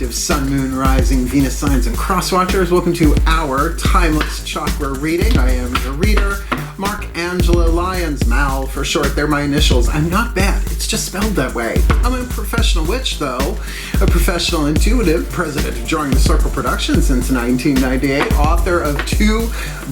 collective sun, moon, rising, Venus signs, and crosswatchers. Welcome to our Timeless Chakra Reading. I am your reader, Mark Angelo Lyons, Mal for short. They're my initials. I'm not bad. It's just spelled that way. I'm a professional witch, though. A professional intuitive, president of Drawing the Circle Productions since 1998, author of 2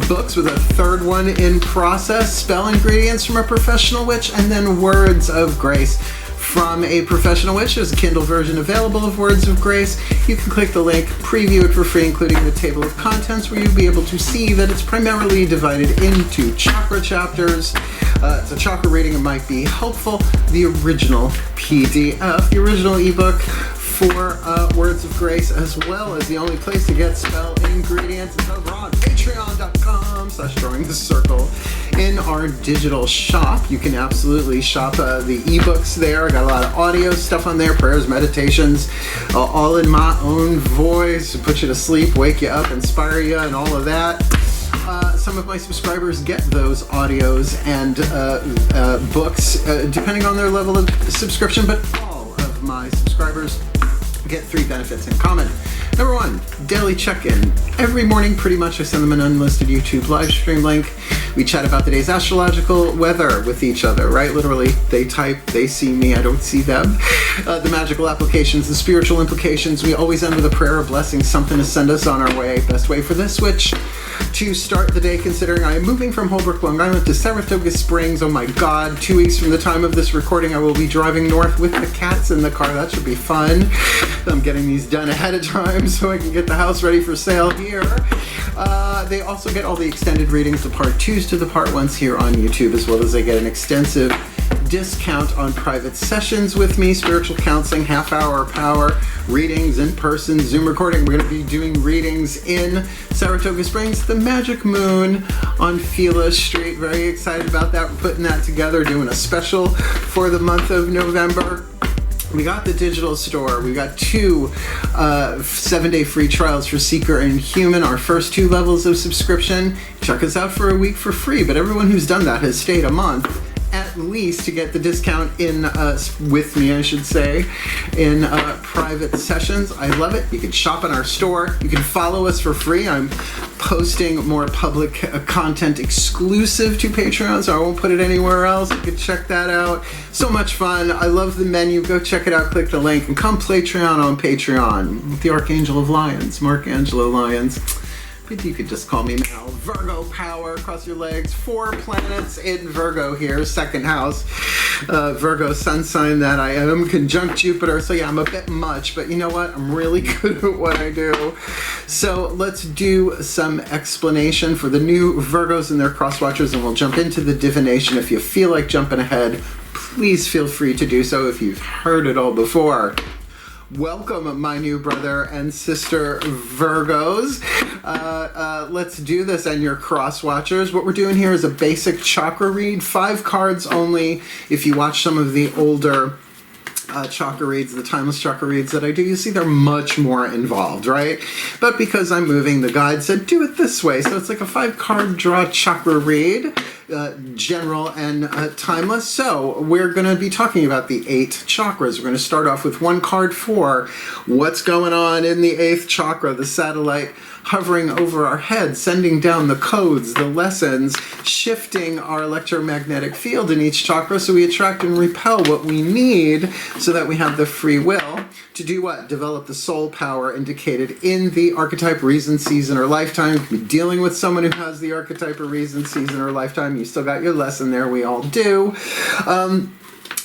books with a 3rd one in process, Spell Ingredients from a Professional Witch, and then Words of Grace from a Professional Witch. There's a Kindle version available of Words of Grace. You can click the link, preview it for free, including the table of contents, where you'll be able to see that it's primarily divided into chakra chapters. It's a chakra reading. It might be helpful. The original PDF, the original ebook for Words of Grace, as well as the only place to get spell ingredients is over on patreon.com/drawing the circle. In our digital shop, you can absolutely shop the ebooks there. I got a lot of audio stuff on there, prayers, meditations, all in my own voice, to put you to sleep, wake you up, inspire you, and all of that. Some of my subscribers get those audios and books, depending on their level of subscription, but all of my subscribers get 3 benefits in common. Number 1, daily check-in. Every morning, pretty much, I send them an unlisted YouTube live stream link. We chat about the day's astrological weather with each other, right? Literally, they type, they see me, I don't see them. The magical applications, the spiritual implications. We always end with a prayer, a blessing, something to send us on our way. Best way for this witch to start the day, considering I am moving from Holbrook, Long Island to Saratoga Springs. Oh my God, 2 weeks from the time of this recording, I will be driving north with the cats in the car. That should be fun. I'm getting these done ahead of time so I can get the house ready for sale here. They also get all the extended readings, the part 2s to the part 1s here on YouTube, as well as they get an extensive discount on private sessions with me, spiritual counseling, half-hour power readings in person, Zoom recording. We're going to be doing readings in Saratoga Springs, the Magic Moon on Fila Street. Very excited about that. We're putting that together, doing a special for the month of November. We got the digital store. We got 2 7-day free trials for Seeker and Human, our first 2 levels of subscription. Check us out for a week for free, but everyone who's done that has stayed a month at least to get the discount in with me, I should say, in private sessions. I love it. You can shop in our store. You can follow us for free. I'm posting more public content exclusive to Patreon, so I won't put it anywhere else. You can check that out. So much fun. I love the menu. Go check it out. Click the link and come Playtreon on Patreon with the Archangel of Lyons, Mark Angelo Lyons. But you could just call me Mal. Virgo power, cross your legs. 4 planets in Virgo here, 2nd house. Virgo sun sign that I am, conjunct Jupiter. So yeah, I'm a bit much, but you know what? I'm really good at what I do. So let's do some explanation for the new Virgos and their crosswatchers, and we'll jump into the divination. If you feel like jumping ahead, please feel free to do so if you've heard it all before. Welcome, my new brother and sister Virgos. Let's do this, and your cross watchers. What we're doing here is a basic chakra read, 5 cards only. If you watch some of the older chakra reads, the timeless chakra reads that I do, you see they're much more involved, right? But because I'm moving, the guide said do it this way. So it's like a 5-card draw chakra read, general and timeless. So we're going to be talking about the 8 chakras. We're going to start off with 1 card for what's going on in the 8th chakra, the satellite hovering over our head, sending down the codes, the lessons, shifting our electromagnetic field in each chakra so we attract and repel what we need so that we have the free will to do what? Develop the soul power indicated in the archetype, reason, season, or lifetime. You could be dealing with someone who has the archetype or reason, season, or lifetime. You still got your lesson there. We all do.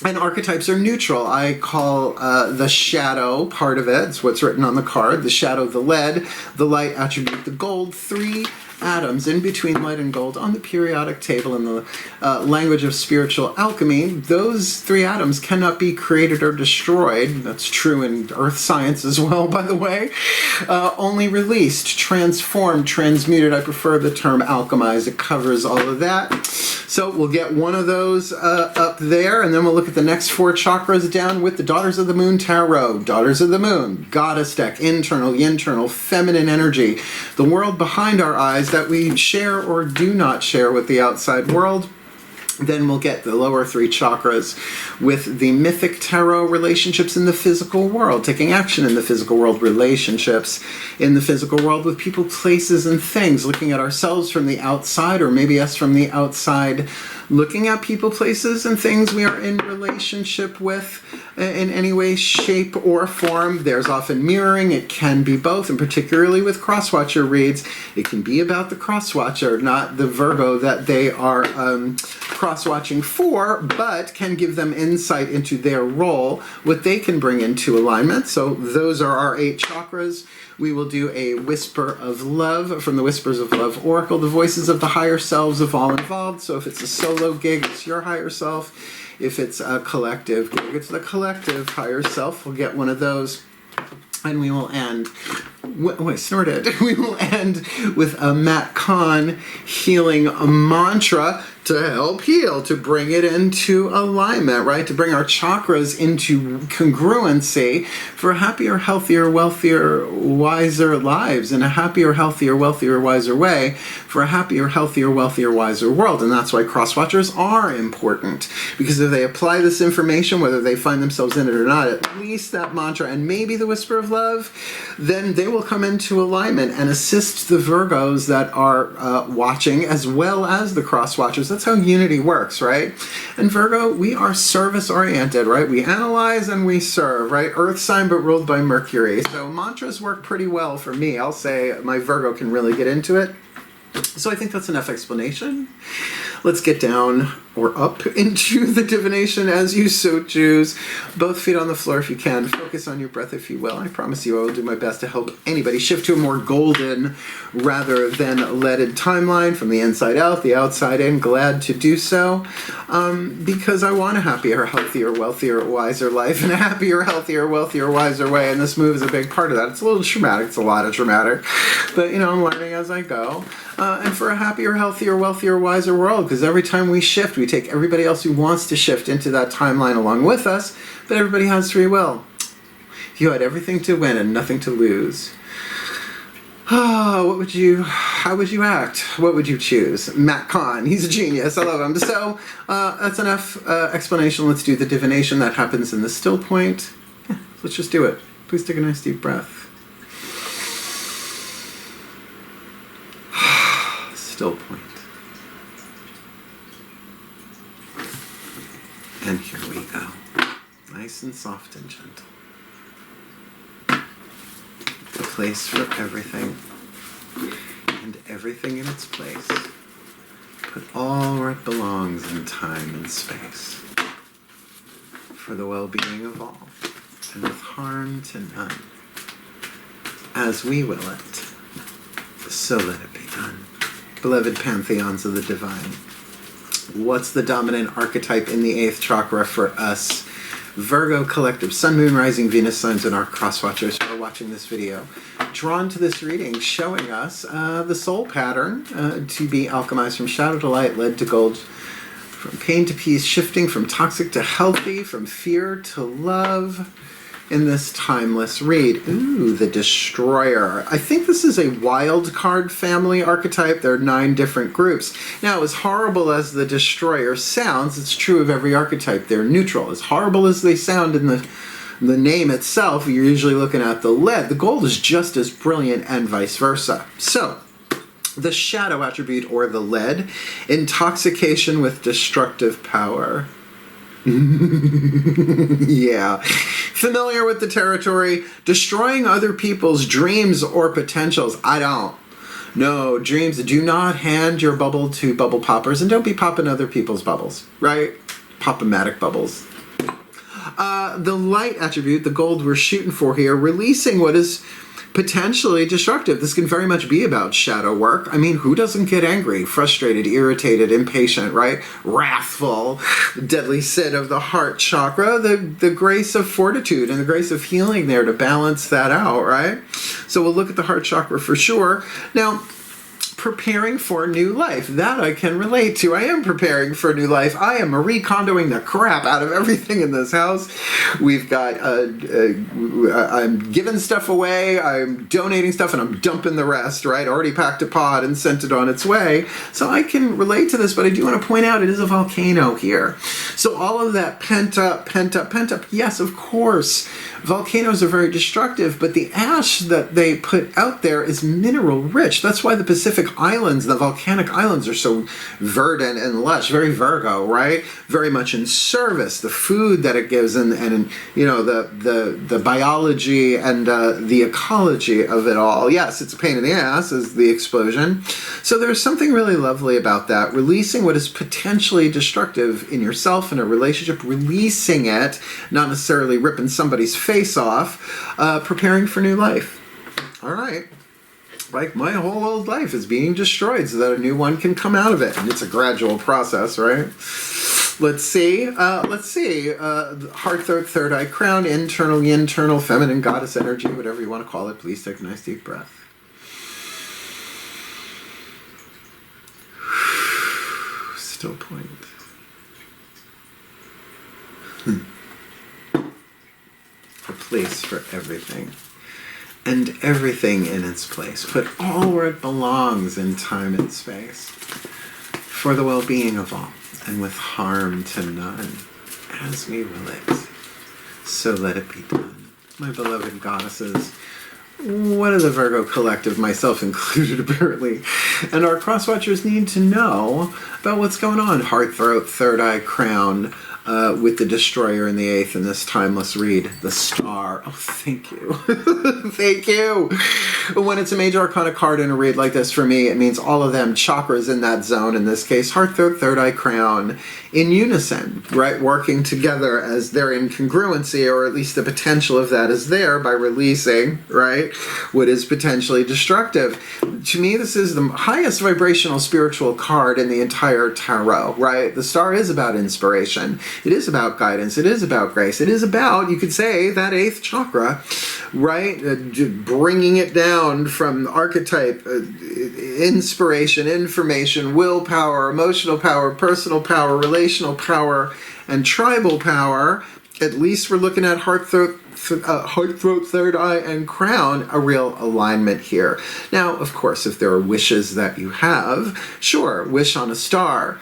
And archetypes are neutral. I call the shadow part of it, it's what's written on the card, the shadow the lead, the light attribute the gold, 3 atoms in between light and gold on the periodic table in the language of spiritual alchemy. Those 3 atoms cannot be created or destroyed. That's true in earth science as well, by the way. Only released, transformed, transmuted. I prefer the term alchemized. It covers all of that. So we'll get one of those up there, and then we'll look at the next 4 chakras down with the Daughters of the Moon Tarot. Daughters of the Moon, Goddess deck, internal, yinternal, feminine energy, the world behind our eyes that we share or do not share with the outside world. Then we'll get the lower 3 chakras with the mythic tarot relationships in the physical world, taking action in the physical world, relationships in the physical world with people, places, and things, looking at ourselves from the outside, or maybe us from the outside, looking at people, places, and things we are in relationship with in any way, shape, or form. There's often mirroring. It can be both, and particularly with crosswatcher reads, it can be about the crosswatcher, not the Virgo that they are cross-watching for, but can give them insight into their role, what they can bring into alignment. So those are our 8 chakras. We will do a Whisper of Love from the Whispers of Love Oracle, the voices of the higher selves of all involved. So if it's a solo gig, it's your higher self. If it's a collective gig, it's the collective higher self. We'll get one of those. And we will end, I snorted. We will end with a Matt Kahn healing mantra to help heal, to bring it into alignment, right? To bring our chakras into congruency for happier, healthier, wealthier, wiser lives, in a happier, healthier, wealthier, wiser way, for a happier, healthier, wealthier, wiser world. And that's why crosswatchers are important, because if they apply this information, whether they find themselves in it or not, at least that mantra and maybe the Whisper of Love, then they will come into alignment and assist the Virgos that are watching, as well as the crosswatchers. That's how unity works, right? And Virgo, we are service-oriented, right? We analyze and we serve, right? Earth sign, but ruled by Mercury. So mantras work pretty well for me. I'll say my Virgo can really get into it. So I think that's enough explanation. Let's get down or up into the divination as you so choose. Both feet on the floor if you can. Focus on your breath if you will. I promise you I will do my best to help anybody shift to a more golden rather than leaded timeline from the inside out, the outside in. Glad to do so because I want a happier, healthier, wealthier, wiser life, and a happier, healthier, wealthier, wiser way. And this move is a big part of that. It's a little traumatic. It's a lot of traumatic. But, you know, I'm learning as I go. And for a happier, healthier, wealthier, wiser world, because every time we shift, we take everybody else who wants to shift into that timeline along with us, but everybody has free will. If you had everything to win and nothing to lose, how would you act? What would you choose? Matt Kahn, he's a genius. I love him. So that's enough explanation. Let's do the divination that happens in the still point. Yeah, let's just do it. Please take a nice deep breath. Still point. And here we go. Nice and soft and gentle. A place for everything. And everything in its place. Put all where it belongs in time and space. For the well-being of all. And with harm to none. As we will it, so let it be done. Beloved pantheons of the divine. What's the dominant archetype in the 8th chakra for us? Virgo collective, Sun, Moon, Rising, Venus signs, and our crosswatchers who are watching this video. Drawn to this reading, showing us the soul pattern to be alchemized from shadow to light, lead to gold, from pain to peace, shifting from toxic to healthy, from fear to love. In this timeless read. Ooh, the Destroyer. I think this is a wild card family archetype. There are 9 different groups. Now, as horrible as the Destroyer sounds, it's true of every archetype. They're neutral. As horrible as they sound in the name itself, you're usually looking at the lead. The gold is just as brilliant and vice versa. So, the shadow attribute, or the lead, intoxication with destructive power. Yeah. Familiar with the territory, destroying other people's dreams or potentials. I don't. No, dreams. Do not hand your bubble to bubble poppers, and don't be popping other people's bubbles, right? Pop-o-matic bubbles. The light attribute, the gold we're shooting for here, releasing what is potentially destructive. This can very much be about shadow work. I mean, who doesn't get angry, frustrated, irritated, impatient, right? Wrathful, deadly sin of the heart chakra, the grace of fortitude and the grace of healing there to balance that out, right? So we'll look at the heart chakra for sure. Now, preparing for new life. That I can relate to. I am preparing for a new life. I am Marie Kondoing the crap out of everything in this house. We've got, I'm giving stuff away, I'm donating stuff, and I'm dumping the rest, right? Already packed a pod and sent it on its way. So I can relate to this, but I do want to point out it is a volcano here. So all of that pent up, yes, of course, volcanoes are very destructive, but the ash that they put out there is mineral rich. That's why the Pacific Islands, the volcanic islands, are so verdant and lush, very Virgo, right? Very much in service. The food that it gives and you know, the biology and the ecology of it all. Yes, it's a pain in the ass, is the explosion. So there's something really lovely about that. Releasing what is potentially destructive in yourself, in a relationship, releasing it, not necessarily ripping somebody's face off, preparing for new life. All right. Like, my whole old life is being destroyed so that a new one can come out of it. And it's a gradual process, right? Let's see. Heart, throat, third eye, crown, internal, feminine, goddess energy, whatever you want to call it. Please take a nice deep breath. Still point. A place for everything. And everything in its place. Put all where it belongs in time and space. For the well-being of all, and with harm to none. As we will it, so let it be done. My beloved goddesses, what does the Virgo collective, myself included apparently, and our cross-watchers need to know about what's going on? Heart, throat, third eye, crown, with the Destroyer in the 8th in this timeless read, the Star. Oh, thank you. Thank you. When it's a major arcana card in a read like this, for me, it means all of them chakras in that zone, in this case, heart, throat, third eye, crown, in unison, right? Working together as they're in congruency, or at least the potential of that is there by releasing, right, what is potentially destructive. To me, this is the highest vibrational spiritual card in the entire tarot, right? The Star is about inspiration. It is about guidance. It is about grace. It is about, you could say, that 8th chakra, right? Bringing it down from archetype, inspiration, information, willpower, emotional power, personal power, relational power, and tribal power. At least we're looking at heart, throat, third eye, and crown, a real alignment here. Now, of course, if there are wishes that you have, sure, wish on a star.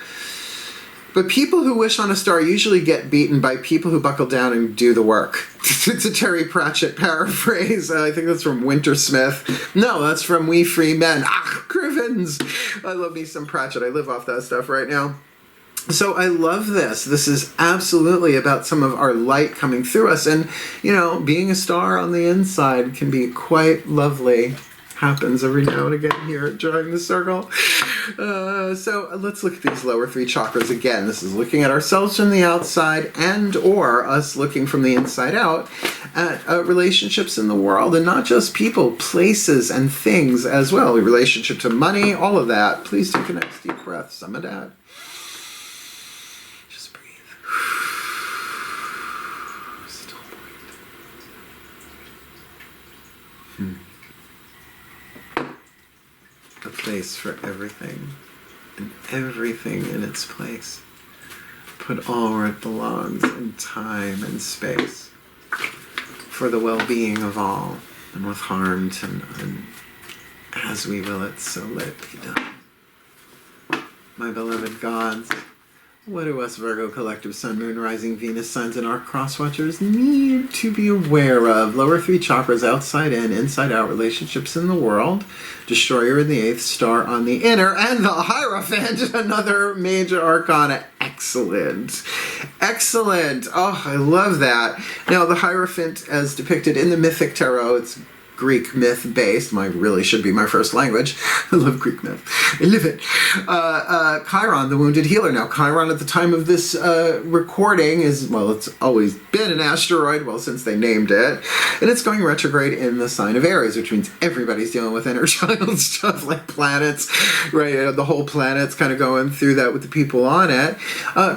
But people who wish on a star usually get beaten by people who buckle down and do the work. It's a Terry Pratchett paraphrase. I think that's from Wintersmith. No, that's from We Free Men. Ah, Crivens! I love me some Pratchett. I live off that stuff right now. So I love this. This is absolutely about some of our light coming through us. And, you know, being a star on the inside can be quite lovely. Happens every now and again here at Drawing the Circle. So let's look at these lower 3 chakras again. This is looking at ourselves from the outside, and or us looking from the inside out at relationships in the world, and not just people, places and things as well. Relationship to money, all of that. Please take a nice deep breath. Some of that. Just breathe. Still breathe. A place for everything, and everything in its place. Put all where it belongs in time and space. For the well-being of all, and with harm to none. As we will it, so let it be done. My beloved gods, what do us Virgo collective Sun, Moon, Rising, Venus signs and our cross-watchers need to be aware of? Lower 3 chakras, outside in, inside out, relationships in the world, Destroyer in the 8th, Star on the inner, and the Hierophant, another major arcana. Excellent. Excellent. Oh, I love that. Now, the Hierophant, as depicted in the Mythic Tarot, it's Greek myth based. Really should be my first language. I love Greek myth. I live it. Chiron, the wounded healer. Now, Chiron at the time of this recording is, well, it's always been an asteroid, well, since they named it. And it's going retrograde in the sign of Aries, which means everybody's dealing with inner child stuff, like planets, right? The whole planet's kind of going through that with the people on it.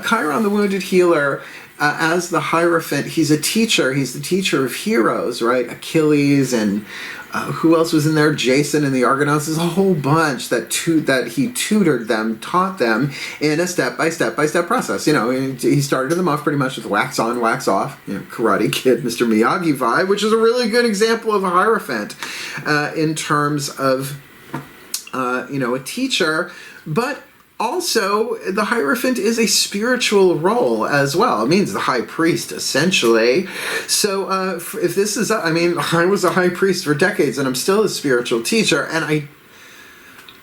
Chiron, the wounded healer, as the Hierophant, he's a teacher. He's the teacher of heroes, right? Achilles and who else was in there? Jason and the Argonauts. There's a whole bunch that he tutored them, taught them in a step-by-step process. You know, he started them off pretty much with wax on, wax off. You know, Karate Kid, Mr. Miyagi vibe, which is a really good example of a Hierophant in terms of, you know, a teacher. But also, the Hierophant is a spiritual role as well. It means the high priest, essentially. So if this is, I mean, I was a high priest for decades, and I'm still a spiritual teacher, and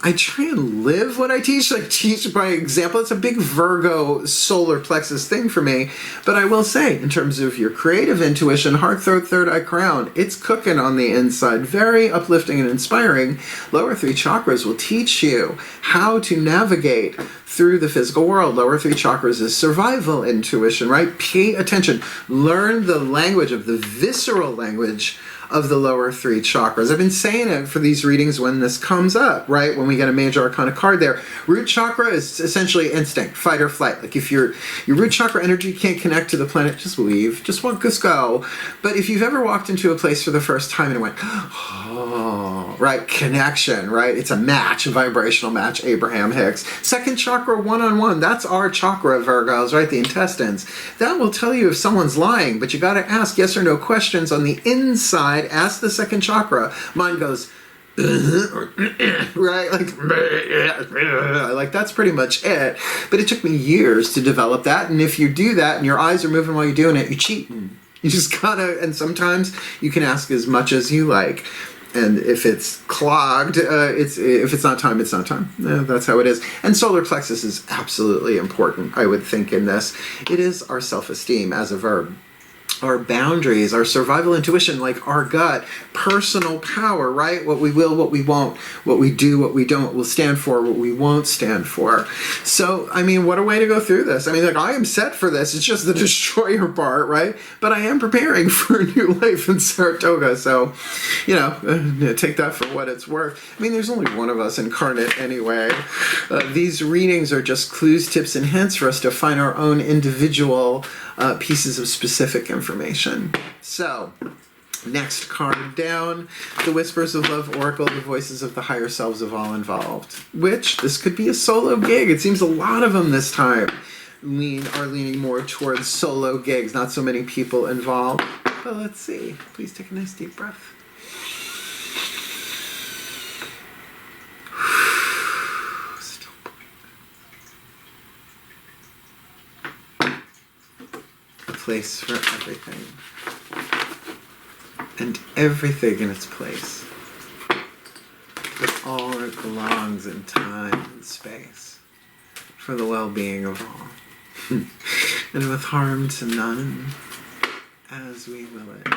I try and live what I teach, like teach by example. It's a big Virgo solar plexus thing for me. But I will say, in terms of your creative intuition, heart, throat, third eye, crown, it's cooking on the inside. Very uplifting and inspiring. Lower three chakras will teach you how to navigate through the physical world. Lower three chakras is survival intuition, right? Pay attention. Learn the language of the visceral language of the lower three chakras. I've been saying it for these readings when this comes up, right? When we get a major arcana card there. Root chakra is essentially instinct, fight or flight. Like if your root chakra energy can't connect to the planet, just leave. Just go. But if you've ever walked into a place for the first time and it went, oh, right? Connection, right? It's a match, a vibrational match, Abraham Hicks. Second chakra, one-on-one. That's our chakra, Virgos, right? The intestines. That will tell you if someone's lying, but you got to ask yes or no questions on the inside. Ask the second chakra. Mine goes, right? Like that's pretty much it. But it took me years to develop that. And if you do that and your eyes are moving while you're doing it, you're cheating. You just gotta, and sometimes you can ask as much as you like. And if it's clogged, if it's not time, it's not time. That's how it is. And solar plexus is absolutely important, I would think, in this. It is our self-esteem as a verb. Our boundaries, our survival intuition, like our gut, personal power, right? What we will, what we won't, what we do, what we don't, what we'll stand for, what we won't stand for. So, I mean, what a way to go through this. I mean, like, I am set for this. It's just the destroyer part, right? But I am preparing for a new life in Saratoga. So, you know, take that for what it's worth. I mean, there's only one of us incarnate anyway. These readings are just clues, tips, and hints for us to find our own individual pieces of specific information. So, next card down, the Whispers of Love Oracle, the voices of the higher selves of all involved. Which, this could be a solo gig. It seems a lot of them this time are leaning more towards solo gigs, not so many people involved. But let's see. Please take a nice deep breath. Place for everything, and everything in its place, with all it belongs in time and space, for the well-being of all, and with harm to none, as we will it,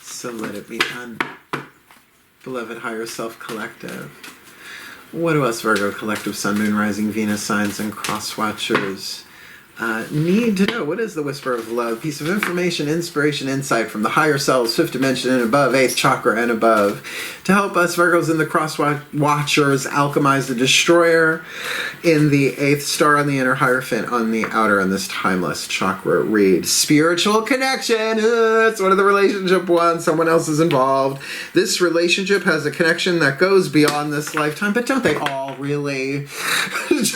so let it be done. Beloved higher self collective, what do us Virgo collective, Sun, Moon, Rising, Venus signs, and cross watchers need to know? What is the Whisper of Love? Piece of information, inspiration, insight from the higher selves, fifth dimension and above, eighth chakra and above, to help us Virgos in the cross watchers alchemize the destroyer in the eighth star on the inner, Hierophant on the outer, in this timeless chakra read. Spiritual connection. It's one of the relationship ones. Someone else is involved. This relationship has a connection that goes beyond this lifetime, but don't they all really?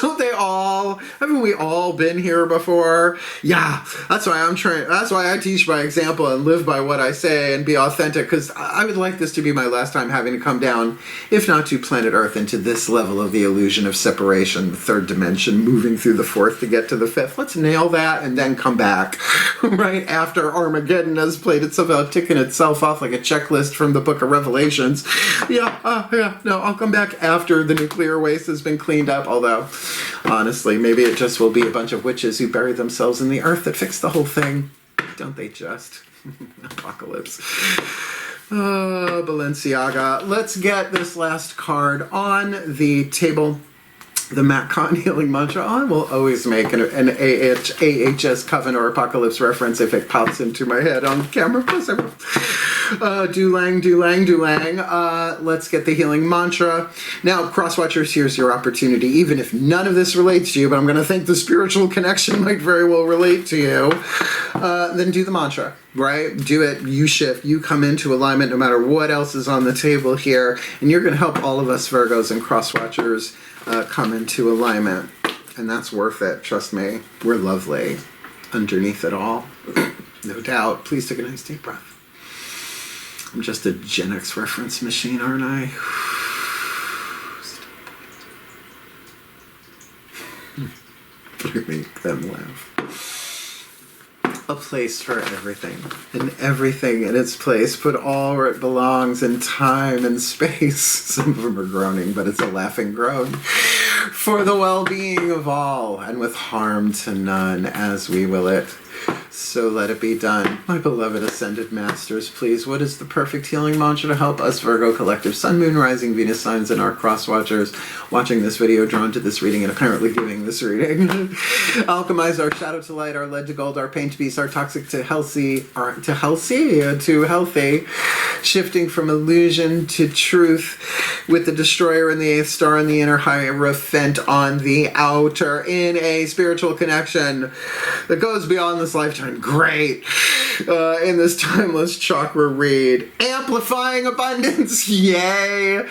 Don't they all? Haven't we all been here before? Yeah, that's why that's why I teach by example and live by what I say and be authentic, because I would like this to be my last time having to come down, if not to planet Earth, into this level of the illusion of separation, the third dimension, moving through the fourth to get to the fifth. Let's nail that and then come back, right after Armageddon has played itself out, ticking itself off like a checklist from the book of Revelations. No, I'll come back after the nuclear waste has been cleaned up, although, honestly, maybe it just will be a bunch of witches who bury themselves in the earth that fix the whole thing. Don't they just? Apocalypse. Balenciaga. Let's get this last card on the table. the Matt Kahn healing mantra. I will always make an AHS Coven or Apocalypse reference if it pops into my head on camera. Plus, I will. Do lang, do lang, do lang. Let's get the healing mantra. Now, crosswatchers, here's your opportunity. Even if none of this relates to you, but I'm going to think the spiritual connection might very well relate to you, then do the mantra, right? Do it. You shift. You come into alignment no matter what else is on the table here. And you're going to help all of us Virgos and crosswatchers come into alignment, and that's worth it. Trust me, we're lovely underneath it all. No doubt. Please take a nice deep breath. I'm just a Gen X reference machine, aren't I? Make them laugh. A place for everything, and everything in its place. Put all where it belongs in time and space. Some of them are groaning, but it's a laughing groan. For the well-being of all, and with harm to none, as we will it. So let it be done. My beloved Ascended Masters, please, what is the perfect healing mantra to help us Virgo collective Sun, Moon, Rising, Venus signs, and our cross-watchers watching this video, drawn to this reading, and apparently giving this reading? Alchemize our shadow to light, our lead to gold, our pain to peace, our toxic to healthy, to healthy, shifting from illusion to truth, with the destroyer in the 8th star and the inner Hierophant on the outer, in a spiritual connection that goes beyond this lifetime. Great. In this Timeless Chakra Read, Amplifying Abundance. Yay.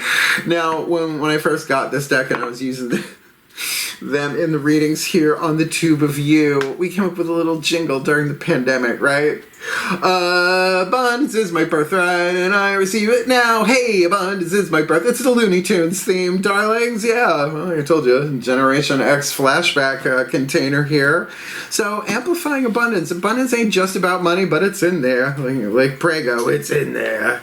Now, when I first got this deck and I was using them in the readings here on the Tube of You, we came up with a little jingle during the pandemic, right? Abundance is my birthright and I receive it now. Hey, abundance is my birth. It's the Looney Tunes theme, darlings. Yeah, well, I told you, Generation X flashback container here. So, amplifying abundance. Abundance ain't just about money, but it's in there. Like Prego, it's in there.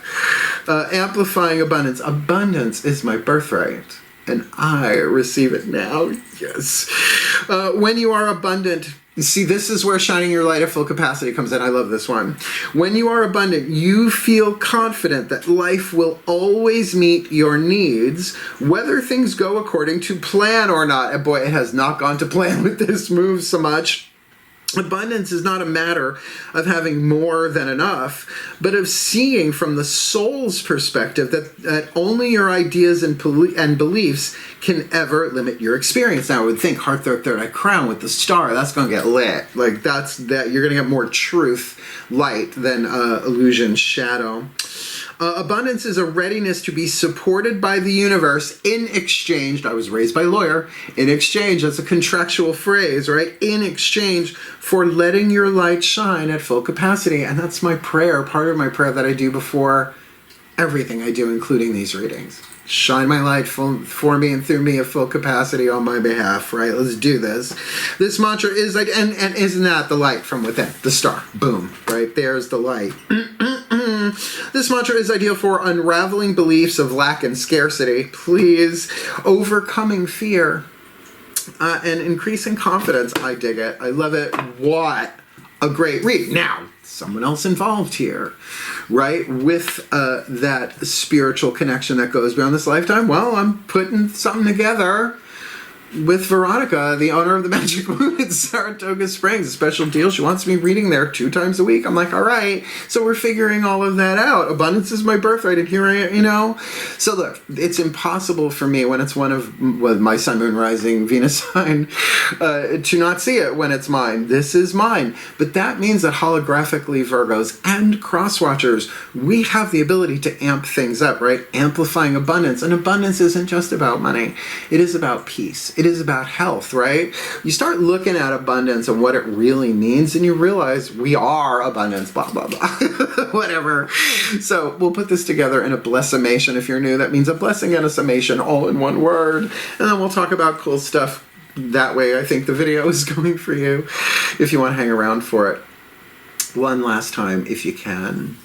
Amplifying abundance. Abundance is my birthright, and I receive it now. Yes. When you are abundant, you see, this is where shining your light at full capacity comes in. I love this one. When you are abundant, you feel confident that life will always meet your needs, whether things go according to plan or not. And boy, it has not gone to plan with this move so much. Abundance is not a matter of having more than enough, but of seeing from the soul's perspective that only your ideas and beliefs can ever limit your experience. Now, I would think heart, throat, third eye, crown with the star, that's going to get lit. Like, you're going to get more truth, light, than illusion, shadow. Abundance is a readiness to be supported by the universe in exchange. I was raised by a lawyer. In exchange, that's a contractual phrase, right? In exchange for letting your light shine at full capacity. And that's my prayer, part of my prayer that I do before everything I do, including these readings. Shine my light for me and through me at full capacity on my behalf, right? Let's do this. This mantra is like, and isn't that the light from within? The star. Boom. Right? There's the light. This mantra is ideal for unraveling beliefs of lack and scarcity. Please, overcoming fear and increasing confidence. I dig it. I love it. What a great read. Now, someone else involved here, right? With that spiritual connection that goes beyond this lifetime. Well, I'm putting something together with Veronica, the owner of the Magic Moon in Saratoga Springs. A special deal. She wants me reading there 2 times a week. I'm like, all right. So we're figuring all of that out. Abundance is my birthright, and here I am, you know. So look, it's impossible for me when it's one of my Sun, Moon, Rising, Venus sign to not see it when it's mine. This is mine. But that means that holographically, Virgos and crosswatchers, we have the ability to amp things up, right? Amplifying abundance. And abundance isn't just about money. It is about peace. It is about health, right? You start looking at abundance and what it really means, and you realize we are abundance, blah, blah, blah, whatever. So we'll put this together in a blessimation. If you're new, that means a blessing and a summation all in one word. And then we'll talk about cool stuff that way. I think the video is going for you if you want to hang around for it. One last time, if you can,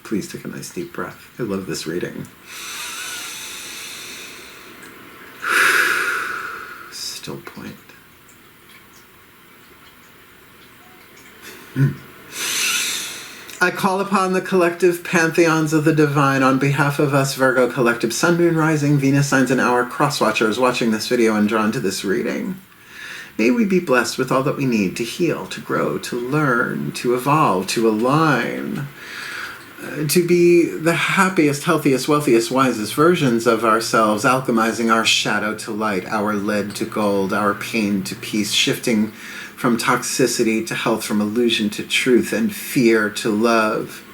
please take a nice deep breath. I love this reading. Still point. I call upon the collective pantheons of the divine on behalf of us Virgo collective Sun, Moon, Rising, Venus signs and our cross-watchers watching this video and drawn to this reading. May we be blessed with all that we need to heal, to grow, to learn, to evolve, to align, to be the happiest, healthiest, wealthiest, wisest versions of ourselves, alchemizing our shadow to light, our lead to gold, our pain to peace, shifting from toxicity to health, from illusion to truth, and fear to love.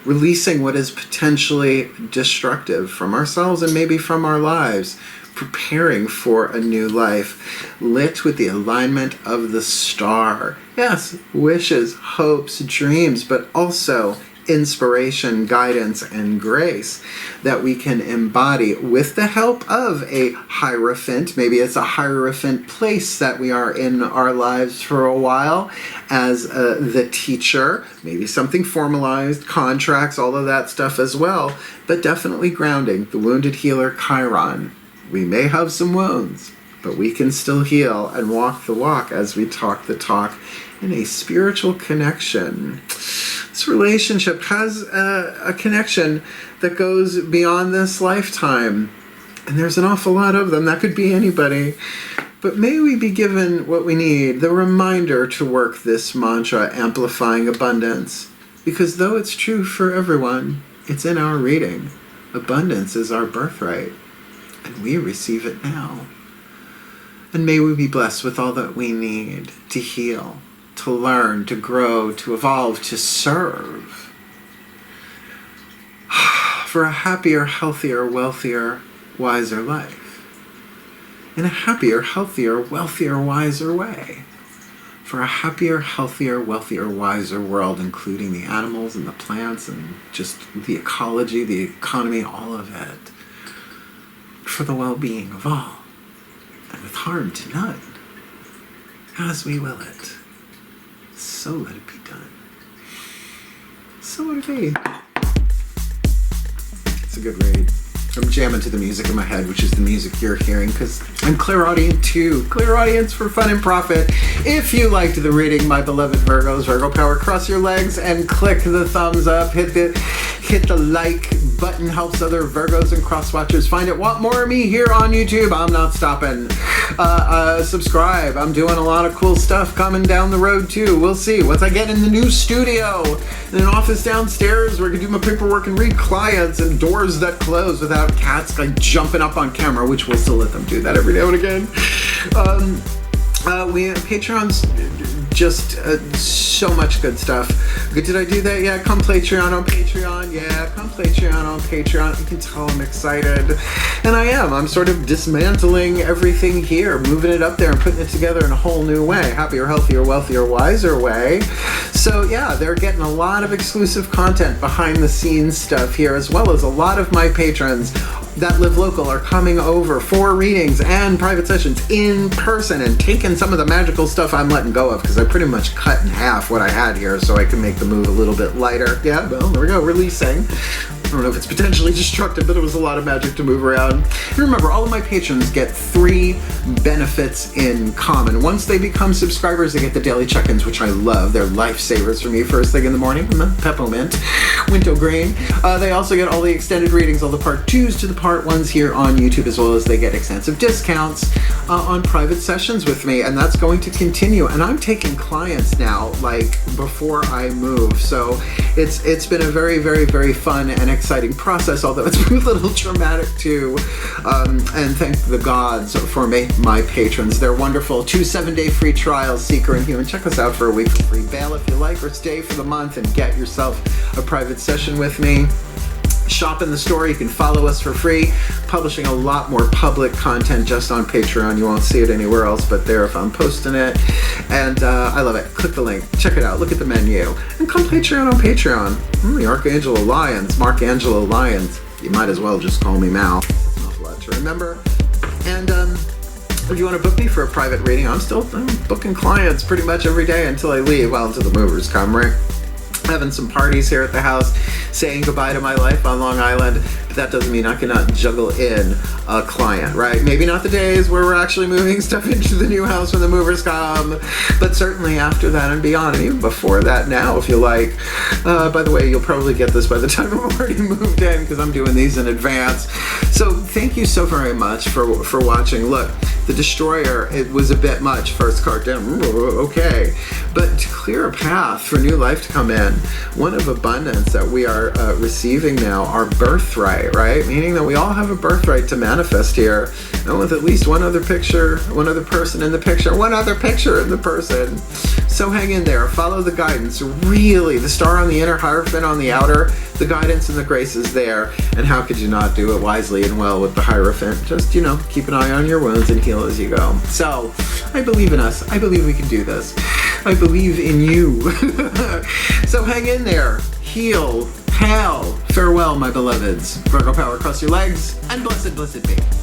Releasing what is potentially destructive from ourselves and maybe from our lives. Preparing for a new life, lit with the alignment of the star. Yes, wishes, hopes, dreams, but also inspiration, guidance, and grace that we can embody with the help of a Hierophant. Maybe it's a Hierophant place that we are in our lives for a while as the teacher, maybe something formalized, contracts, all of that stuff as well, but definitely grounding, the wounded healer Chiron. We may have some wounds, but we can still heal and walk the walk as we talk the talk in a spiritual connection. This relationship has a connection that goes beyond this lifetime. And there's an awful lot of them. That could be anybody. But may we be given what we need, the reminder to work this mantra, amplifying abundance. Because though it's true for everyone, it's in our reading. Abundance is our birthright. And we receive it now. And may we be blessed with all that we need to heal, to learn, to grow, to evolve, to serve. For a happier, healthier, wealthier, wiser life. In a happier, healthier, wealthier, wiser way. For a happier, healthier, wealthier, wiser world, including the animals and the plants and just the ecology, the economy, all of it. For the well-being of all, and with harm to none, as we will it. So let it be done. So let it be. It's a good read. I'm jamming to the music in my head, which is the music you're hearing, because I'm clairaudient too. Clairaudience for fun and profit. If you liked the reading, my beloved Virgos, Virgo power, cross your legs and click the thumbs up. Hit the like button. Helps other Virgos and crosswatchers find it. Want more of me here on YouTube? I'm not stopping. Subscribe. I'm doing a lot of cool stuff coming down the road too. We'll see. Once I get in the new studio, in an office downstairs where I can do my paperwork and read clients, and doors that close without cats like jumping up on camera, which we'll still let them do that every now and again. We have Patreon's just so much good stuff. Did I do that? Yeah, come Patreon on Patreon. Yeah, come Patreon on Patreon. You can tell I'm excited. And I am. I'm sort of dismantling everything here, moving it up there and putting it together in a whole new way. Happier, healthier, wealthier, wiser way. So yeah, they're getting a lot of exclusive content, behind the scenes stuff here, as well as a lot of my patrons that live local are coming over for readings and private sessions in person and taking some of the magical stuff I'm letting go of, because I pretty much cut in half what I had here so I can make the move a little bit lighter. Yeah, well, there we go, releasing. I don't know if it's potentially destructive, but it was a lot of magic to move around. And remember, all of my patrons get 3 benefits in common. Once they become subscribers, they get the daily check-ins, which I love. They're lifesavers for me first thing in the morning. Peppermint, wintergreen. They also get all the extended readings, all the part 2s to the part 1s here on YouTube, as well as they get extensive discounts on private sessions with me, and that's going to continue. And I'm taking clients now, like, before I move. So it's been a very, very, very fun and exciting process, although it's a little traumatic too. And thank the gods for my patrons. They're wonderful. 2 7-day free trials, Seeker and Human. Check us out for a week of free bail if you like, or stay for the month and get yourself a private session with me. Shop in the store. You can follow us for free. Publishing a lot more public content just on Patreon. You won't see it anywhere else but there if I'm posting it. And I love it. Click the link. Check it out. Look at the menu. And come Patreon on Patreon. The Archangelo Lyons. Mark Angelo Lyons. You might as well just call me Mal. It's an awful lot to remember. And if you want to book me for a private reading, I'm booking clients pretty much every day until I leave. Well, until the movers come, right? having some parties here at the house, saying goodbye to my life on Long Island, but that doesn't mean I cannot juggle in a client, right? Maybe not the days where we're actually moving stuff into the new house when the movers come, but certainly after that and beyond, and even before that now, if you like. By the way, you'll probably get this by the time I'm already moved in, because I'm doing these in advance. So thank you so very much for watching. Look, the Destroyer, it was a bit much, first card down, okay. But to clear a path for new life to come in, one of abundance that we are receiving now, our birthright, right? Meaning that we all have a birthright to manifest here, and with at least one other picture, one other person in the picture, one other picture in the person. So hang in there, follow the guidance. Really, the star on the inner, Hierophant on the outer, the guidance and the grace is there. And how could you not do it wisely and well with the Hierophant? Just, keep an eye on your wounds and heal as you go. So, I believe in us. I believe we can do this. I believe in you. So hang in there. Heal. Hail. Farewell, my beloveds. Virgo power across your legs, and blessed, blessed be.